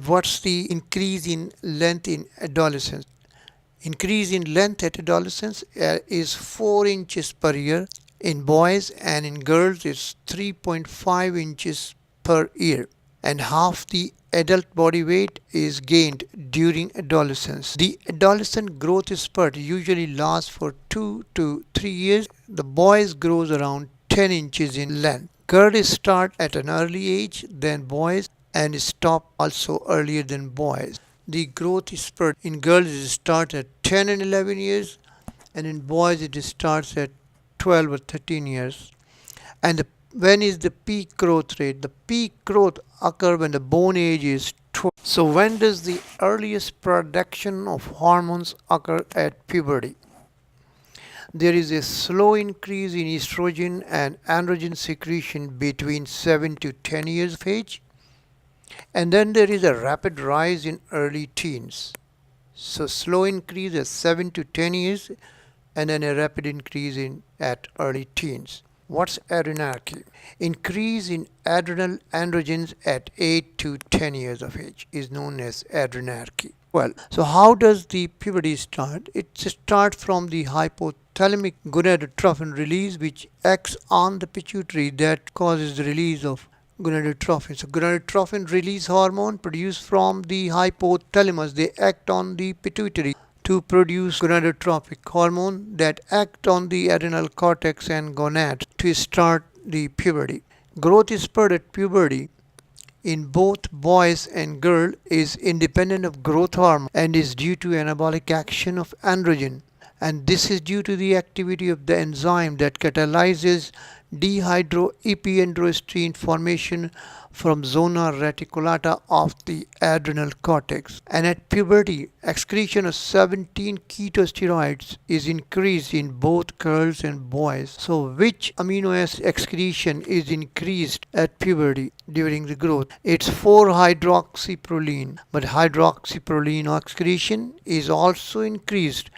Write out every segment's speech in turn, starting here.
What's the increase in length in adolescence? Increase in length at adolescence is 4 inches per year in boys, and in girls it's 3.5 inches per year, and half the adult body weight is gained during adolescence. The adolescent growth spurt usually lasts for 2 to 3 years. The boys grows around 10 inches in length. Girls start at an early age than boys and stop also earlier than boys. The growth spurt in girls starts at 10 and 11 years, and in boys it starts at 12 or 13 years. And when is the peak growth rate? The peak growth occurs when the bone age is 12. So when does the earliest production of hormones occur at puberty? There is a slow increase in estrogen and androgen secretion between 7 to 10 years of age, and then there is a rapid rise in early teens. So slow increase at 7 to 10 years, and then a rapid increase in at early teens. What's adrenarche? Increase in adrenal androgens at 8 to 10 years of age is known as adrenarche. Well, so how does the puberty start? It starts from the hypothalamic gonadotrophin release, which acts on the pituitary that causes the release of gonadotrophin. So gonadotrophin release hormone produced from the hypothalamus, they act on the pituitary to produce gonadotropic hormone that act on the adrenal cortex and gonads to start the puberty. Growth spurt at puberty in both boys and girls is independent of growth hormone and is due to anabolic action of androgen, and this is due to the activity of the enzyme that catalyzes dehydroepiandrosterone formation from zona reticulata of the adrenal cortex. And at puberty, excretion of 17 ketosteroids is increased in both girls and boys. So which amino acid excretion is increased at puberty during the growth? It's 4-hydroxyproline, but hydroxyproline excretion is also increased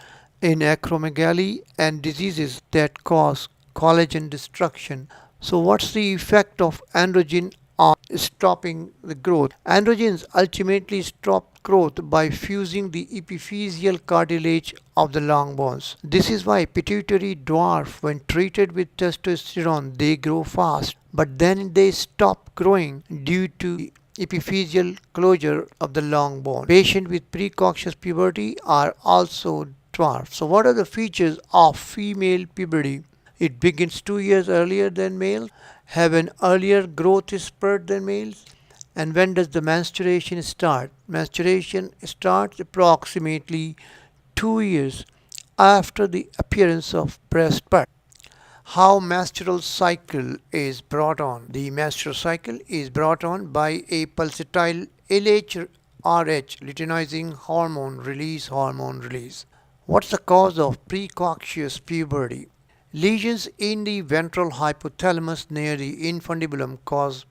in acromegaly and diseases that cause collagen destruction. So what's the effect of androgen on stopping the growth? Androgens ultimately stop growth by fusing the epiphyseal cartilage of the long bones. This is why pituitary dwarf, when treated with testosterone, they grow fast, but then they stop growing due to epiphyseal closure of the long bone. Patients with precocious puberty are also dwarf. So what are the features of female puberty? It begins 2 years earlier than male, have an earlier growth spurt than males. And when does the menstruation start? Menstruation starts approximately 2 years after the appearance of breast spurt. How menstrual cycle is brought on? The menstrual cycle is brought on by a pulsatile LHRH, luteinizing hormone release. What's the cause of precocious puberty? Lesions in the ventral hypothalamus near the infundibulum cause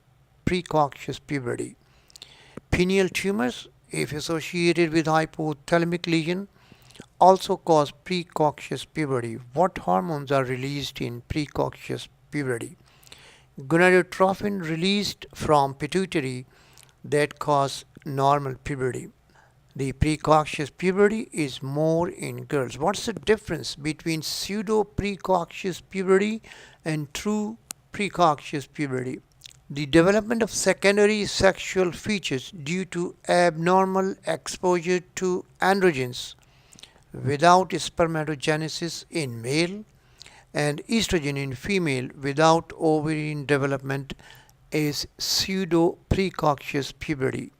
precocious puberty. Pineal tumors, if associated with hypothalamic lesion, also cause precocious puberty. What hormones are released in precocious puberty? Gonadotrophin released from pituitary that cause normal puberty. The precocious puberty is more in girls. What's the difference between pseudo precocious puberty and true precocious puberty? The development of secondary sexual features due to abnormal exposure to androgens without spermatogenesis in male and estrogen in female without ovarian development is pseudo precocious puberty.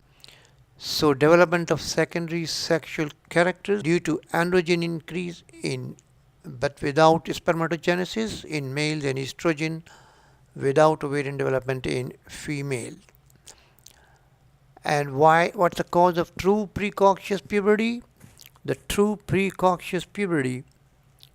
So development of secondary sexual characters due to androgen increase in but without spermatogenesis in males and estrogen without ovarian development in female. And what's the cause of true precocious puberty? The true precocious puberty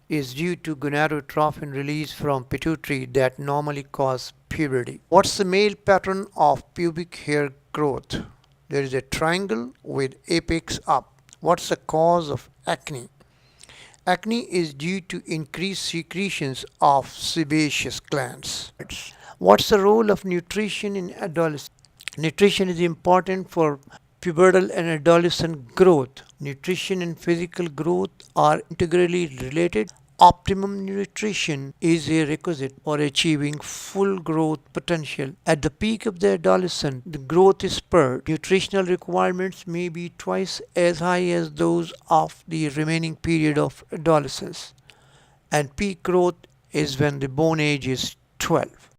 is due to gonadotrophin release from pituitary that normally cause puberty. What's the male pattern of pubic hair growth? There is a triangle with apex up. What's the cause of acne? Acne is due to increased secretions of sebaceous glands. What's the role of nutrition in adolescence? Nutrition is important for Pubertal and adolescent growth. Nutrition and physical growth are integrally related. Optimum nutrition is a requisite for achieving full growth potential. At the peak of the adolescent, the growth is spurt. Nutritional requirements may be twice as high as those of the remaining period of adolescence. And peak growth is when the bone age is 12.